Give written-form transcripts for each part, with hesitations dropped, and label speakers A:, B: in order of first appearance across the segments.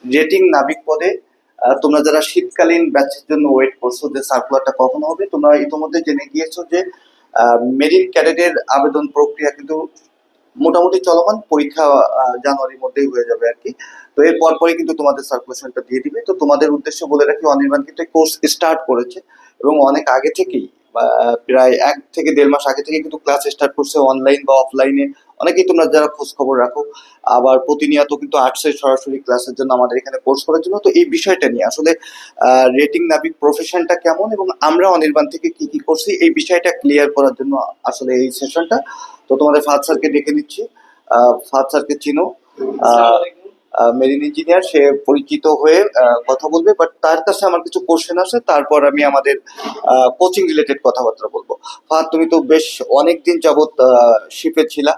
A: Rating নাবিক পদে তোমরা যারা শীতকালীন ব্যাচের জন্য ওয়েট করছো যে সার্কুলারটা কখন হবে, তোমরা ইতিমধ্যে জেনে গিয়েছো যে মেরিন ক্যাডেটের আবেদন প্রক্রিয়া কিন্তু মোটামুটি চলমান। পরীক্ষা জানুয়ারির মধ্যেই হয়ে যাবে আর কি। তো এর পরপরই কিন্তু তোমাদের সার্কুলেশনটা দিয়ে দিবে। তো তোমাদের উদ্দেশ্যে বলে রাখি, অনির্বাণ কিন্তু কোর্স স্টার্ট করেছে এবং অনেক আগে থেকেই, প্রায় 1 থেকে 1.5 মাস আগে থেকে কিন্তু ক্লাস স্টার্ট করছে, অনলাইন বা অফলাইনে। অনেকেই তোমরা যারা খোঁজ খবর রাখো, আবার প্রতিনিয়ত কিন্তু আর্টসের সরাসরি ক্লাসের জন্য আমাদের এখানে কোর্স করার জন্য। তো এই বিষয়টা নিয়ে আসলে রেটিং নাবিক প্রফেশনটা কেমন এবং আমরা অনির্বাণ থেকে কি কি করছি এই বিষয়টা ক্লিয়ার করার জন্য আসলে এই সেশনটা। তো তোমাদের ফাহাদ স্যারকে ডেকে নিচ্ছি। ফাহাদ স্যারকে চিনো, মেরিন ইঞ্জিনিয়ার, সে পরিচিত হয়ে কথা বলবে। বাট তার কাছে আমার কিছু কোশ্চেন আছে, তারপর আমি আমাদের কোচিং রিলেটেড কথাবার্তা বলবো। ফাহাদ, তুমি তো বেশ অনেকদিন যাবত শিপে ছিলা,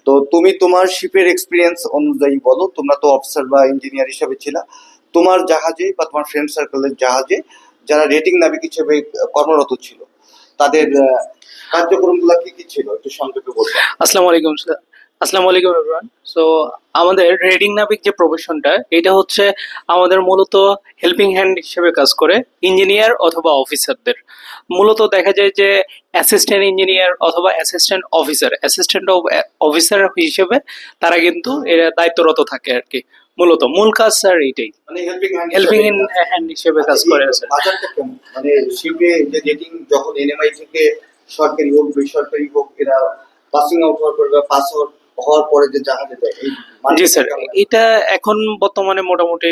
A: তো তুমি তোমার শিপের এক্সপিরিয়েন্স অনুযায়ী বলো। তোমরা তো অফিসার বা ইঞ্জিনিয়ার হিসেবে ছিলা, তোমার জাহাজে বা তোমার ফ্রেন্ড সার্কেলের জাহাজে যারা রেটিং নাবিক হিসেবে কর্মরত ছিল, তাদের কার্যক্রমগুলো কি কি ছিল একটু সংক্ষেপে বলবো।
B: আসসালামু আলাইকুম স্যার। আসসালামু আলাইকুম এভরিওয়ান। সো আমাদের রেডিং নাবিক যে প্রফেশনটা, এটা হচ্ছে আমাদের মূলত হেল্পিং হ্যান্ড হিসেবে কাজ করে ইঞ্জিনিয়ার অথবা অফিসারদের। মূলত দেখা যায় যে অ্যাসিস্ট্যান্ট ইঞ্জিনিয়ার অথবা অ্যাসিস্ট্যান্ট অফিসার হিসেবে তারা কিন্তু এরা দায়িত্বরত থাকে আর কি। মূলত মূল কাজ স্যার এইটাই,
A: মানে হেল্পিং
B: হেল্পিং হ্যান্ড হিসেবে কাজ করে স্যার।
A: বাজারটা কেমন, মানে শিপে যে রেটিং যখন এনএমআই থেকে সরকারি হোক বেসরকারি হোক, এরা পাসিং আউট হওয়ার পরে বা পাস আউট হওয়ার পরে যে জাহাজে দেয়, এই
B: জি স্যার, এটা এখন বর্তমানে মোটামুটি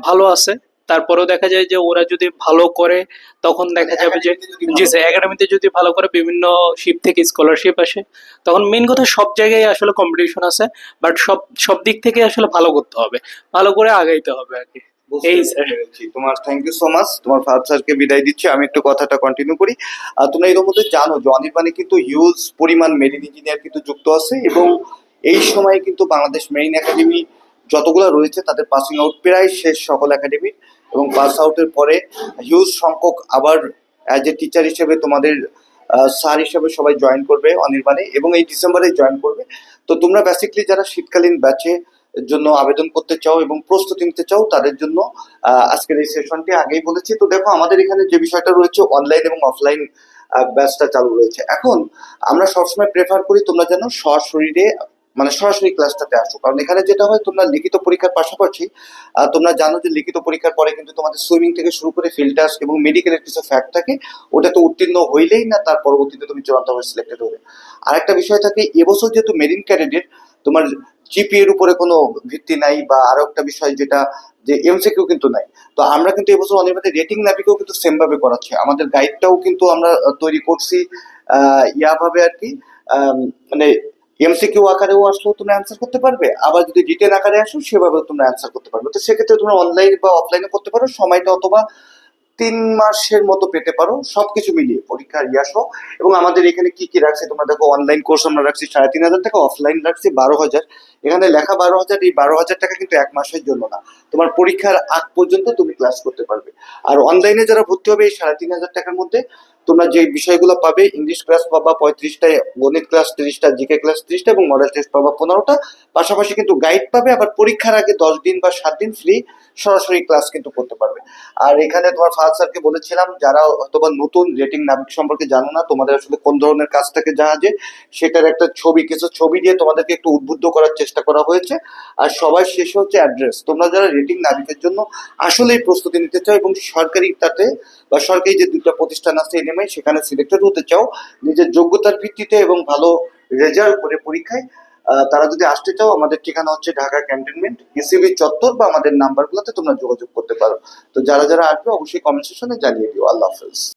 B: ভালো আছে। তারপরেও দেখা যায় যে ওরা যদি ভালো করে তখন দেখা যাবে যে, জি স্যার, একাডেমিতে যদি ভালো করে বিভিন্ন শিপ থেকে স্কলারশিপ আসে, তখন মেইন কথা সব জায়গায় আসলে কম্পিটিশন আছে, বাট সব সব দিক থেকে আসলে ভালো করতে হবে, ভালো করে আগাইতে হবে আর কি। এই স্যার,
A: তোমার থ্যাংক ইউ সো মাচ। তোমার ফাহাদ স্যারকে বিদায় দিচ্ছি, আমি একটু কথাটা কন্টিনিউ করি। তোমরা এর মধ্যে জানো যে অনির্বাণে কিন্তু হিউজ পরিমাণ মেরিন ইঞ্জিনিয়ার কিন্তু যুক্ত আছে এবং এই সময়ে কিন্তু বাংলাদেশ মেরিন একাডেমি যতগুলো রয়েছে তাদের পাসিং আউট প্রায় শেষ সকল একাডেমির, এবং পাস আউটের পরে হিউজ সংখ্যক আবার অ্যাজ এ টিচার হিসেবে তোমাদের স্যার হিসেবে সবাই জয়েন করবে অনির্বাণে, এবং এই ডিসেম্বরে জয়েন করবে। তো তোমরা বেসিক্যালি যারা শীতকালীন ব্যাচে জন্য আবেদন করতে চাও এবং প্রস্তুতি নিতে চাও, তাদের জন্য আজকের এই সেশনটি আগেই বলেছি। তো দেখো, আমাদের এখানে যে বিষয়টা রয়েছে, অনলাইন এবং অফলাইন ব্যাচটা চালু রয়েছে। এখন আমরা সবসময় প্রেফার করি তোমরা যেন সশরীরে, মানে সরাসরি ক্লাসটাতে আসো, কারণ এখানে যেটা হয়, তোমরা লিখিত পরীক্ষার পাশাপাশি তোমরা জানো যে লিখিত পরীক্ষার পরে কিন্তু তোমাদের সুইমিং থেকে শুরু করে ফিল্ড টাস্ক এবং মেডিকেলের কিছু ফ্যাক্ট থাকে, ওটা তো উত্তীর্ণ হইলেই না তার পরবর্তীতে তুমি চূড়ান্তভাবে সিলেক্টেড হবে। আর একটা বিষয় থাকে, এবছর যেহেতু মেরিন ক্যাডেটের তোমার জিপিএর উপরে কোনো ভিত্তি নাই, বা আরো একটা বিষয় যেটা যে এমসিকিউ কিন্তু নাই। তো আমরা কিন্তু এবছর অনির্বাণের রেটিং নাবিকেও কিন্তু সেম ভাবে করাচ্ছি, আমাদের গাইডটাও কিন্তু আমরা তৈরি করছি ভাবে আর কি। মানে এমসিকিউ আকারেও আসলেও তোমরা অ্যান্সার করতে পারবে, আবার যদি রিটেন আকারে আসো সেভাবেও তোমরা অ্যান্সার করতে পারবে। তো সেক্ষেত্রে তোমরা অনলাইন বা অফলাইনে করতে পারো, সময়টা অথবা 3 মাসের মতো পেতে পারো সবকিছু মিলিয়ে পরীক্ষার সহ। এবং আমাদের এখানে কি কি রাখছে তোমরা দেখো, অনলাইন কোর্স আমরা রাখছি 3,500 টাকা, অফলাইন রাখছি 12,000। এখানে লেখা 12,000, এই 12,000 টাকা কিন্তু 1 মাসের জন্য না, তোমার পরীক্ষার আগ পর্যন্ত তুমি ক্লাস করতে পারবে। আর অনলাইনে যারা ভর্তি হবে, এই 3,500 টাকার মধ্যে তোমরা যে বিষয়গুলো পাবে, ইংলিশ ক্লাস পাবা 35টা, গণিত ক্লাস 30টা, জিকে ক্লাস 30টা এবং মডেল টেস্ট পাবা 15টা। পাশাপাশি কিন্তু গাইড পাবে, আবার পরীক্ষার আগে 10 দিন বা 7 দিন ফ্রি সরাসরি ক্লাস কিন্তু করতে পারবে। আর এখানে তোমার ফাহাদ স্যারকে বলেছিলাম, যারা অথবা নতুন রেটিং নাবিক সম্পর্কে জানো না, তোমাদের আসলে কোন ধরনের কাজ থাকে জাহাজে, সেটার একটা কিছু ছবি দিয়ে তোমাদেরকে একটু উদ্বুদ্ধ করার চেষ্টা করা হয়েছে। আর সবার শেষে হচ্ছে অ্যাড্রেস। তোমরা যারা রেটিং নাবিকের জন্য আসলেই প্রস্তুতি নিতে চাও এবং সরকারি তাতে বা সরকারি যে 2টা প্রতিষ্ঠান আছে এনএমআই, সেখানে সিলেক্টেড হতে চাও নিজের যোগ্যতার ভিত্তিতে এবং ভালো রেজাল্ট করে পরীক্ষায়, তারা যদি আসতে চাও, আমাদের ঠিকানা হচ্ছে ঢাকা ক্যান্টনমেন্ট ইসিবি চত্বর, বা আমাদের নাম্বারগুলোতে তোমরা যোগাযোগ করতে পারো। তো যারা যারা আসবে অবশ্যই কমেন্ট সেকশনে জানিয়ে দিও। আল্লাহ হাফেজ।